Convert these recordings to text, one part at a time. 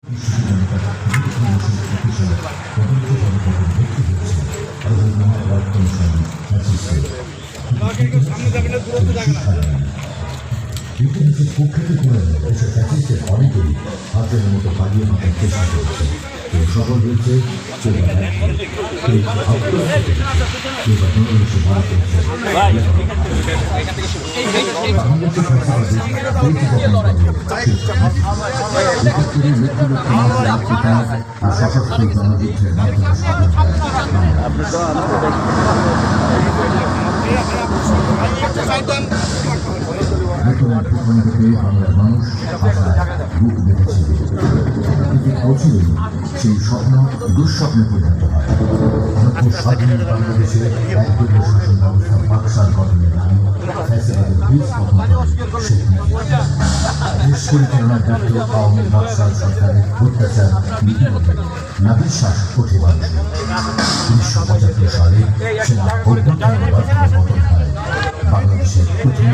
ইতিহাসের কুখ্যাত করে এসব ফ্যাসিস্টের অনেকেই হাতের মতো পালিয়ে মাথার চেষ্টা করেছে। কেউ সফল হয়েছে, কেউ বা ব্যর্থ, কেউ আত্মহত্যা, কেউ বা বাংলাদেশে ভাড়া করেছে। আর সশস্ত্র জনযুদ্ধের মাধ্যমে বাংলার মানুষ বুক বেঁধেছিল, কিন্তু পৌঁছলেই সেই স্বপ্ন দুঃস্বপ্নে পরিণত হয়। স্বাধীন বাংলাদেশে একদলীয় শাসন ব্যবস্থা বাকশাল গঠনের নামে ফ্যাসিবাদের বীজ বপন করে শেখ মুজিব। দেশ পরিচালনার ব্যর্থ আওয়ামী বাকশাল সরকারের অত্যাচার নীতিমতে নাভিশ্বাস ওঠে মানুষের। 1975 সালে সেনা অভ্যুত্থানের মাধ্যমে পতন হয় বাংলাদেশের প্রথম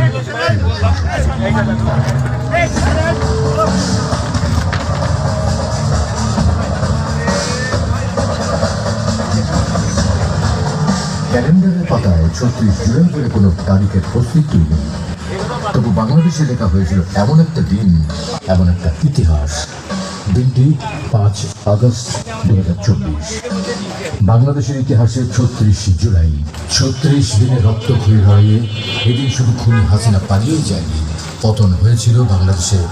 ক্যালেন্ডারের পাতায় 36 জুলাই বলে কোনো তারিখের অস্তিত্ব নেই, তবু বাংলাদেশে লেখা হয়েছিল এমন একটা দিন, এমন একটা ইতিহাস। দিনটি 5 আগস্ট 2024। বাংলাদেশের ইতিহাসে 36 জুলাই। 36 দিনের রক্তক্ষয়ী লড়াইয়ে এদিন শুধু খুনি হাসিনা পালিয়েই যায়নি, পতন হয়েছিল বাংলাদেশের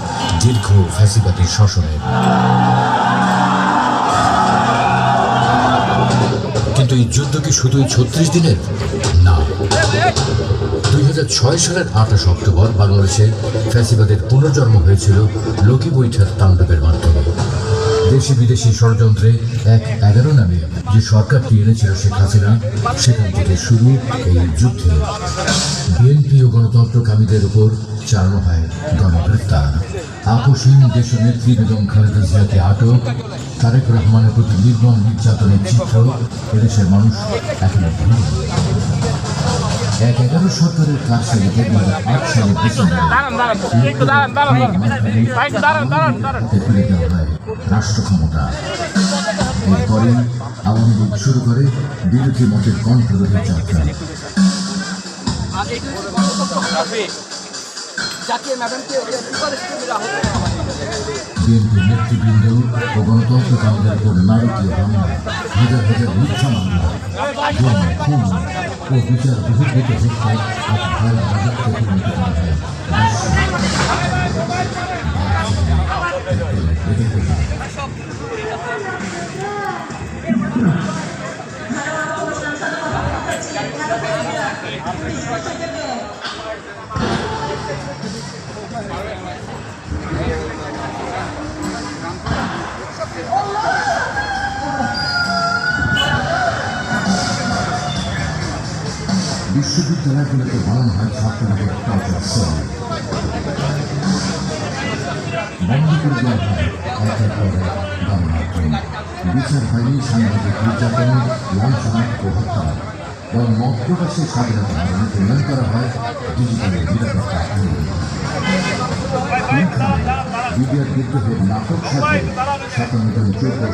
দীর্ঘ ফ্যাসিবাদী শাসনের। কিন্তু এই যুদ্ধ কি শুধুই 36 দিনের? না। 2006 সালের 28 অক্টোবর বাংলাদেশে ফ্যাসিবাদের পুনর্জন্ম হয়েছিল লক্ষ্মী বৈঠার তাণ্ডবের মাধ্যমে। দেশি বিদেশি ষড়যন্ত্রে 1-11 নামে যে সরকারটি এনেছিল শেখ হাসিনা, সেখান থেকে শুরু এই যুদ্ধে। বিএনপি ও গণতন্ত্রকামীদের উপর চালানো হয় গণগ্রেফতার। আপসহীন দেশনেত্রী বেগম খালেদা জিয়াকে আটক, তারেক রহমানের প্রতি নির্মম নির্যাতনের চিত্র এদেশের মানুষ এখনো ভুলে। 1-11 সরকারের কাজ সালে 2008 সালের ডিসেম্বরে তুলে দেওয়া হয় রাষ্ট্র ক্ষমতা। এরপরে আওয়ামী লীগ শুরু করে বিরোধী মতের কণ্ঠরোধের যাত্রা। বিএনপির নেতৃবৃন্দ ও গণতন্ত্রকামীদের উপর নারকীয় হামলা, হাজার হাজার মিথ্যা মামলা, খুন ও বিচার বহির্ভূত হত্যায় এক ভয়াল রাজত্বে পরিণত করা হয়। বিশ্ববিদ্যালয়গুলোকে বানানো হয় ছাত্রদের টর্চার সেল। বন্ধ করে দেওয়া হয় একের পর এক গণমাধ্যম। বিচার হয়নি সাংবাদিক নির্যাতন, লাঞ্ছনা ও হত্যা, বরং মত প্রকাশের স্বাধীনতা প্রণয়ন করা হয় ডিজিটালের নিরাপত্তা আইন। মিডিয়ার বিদ্রোহের নাটক সাথে 57 জন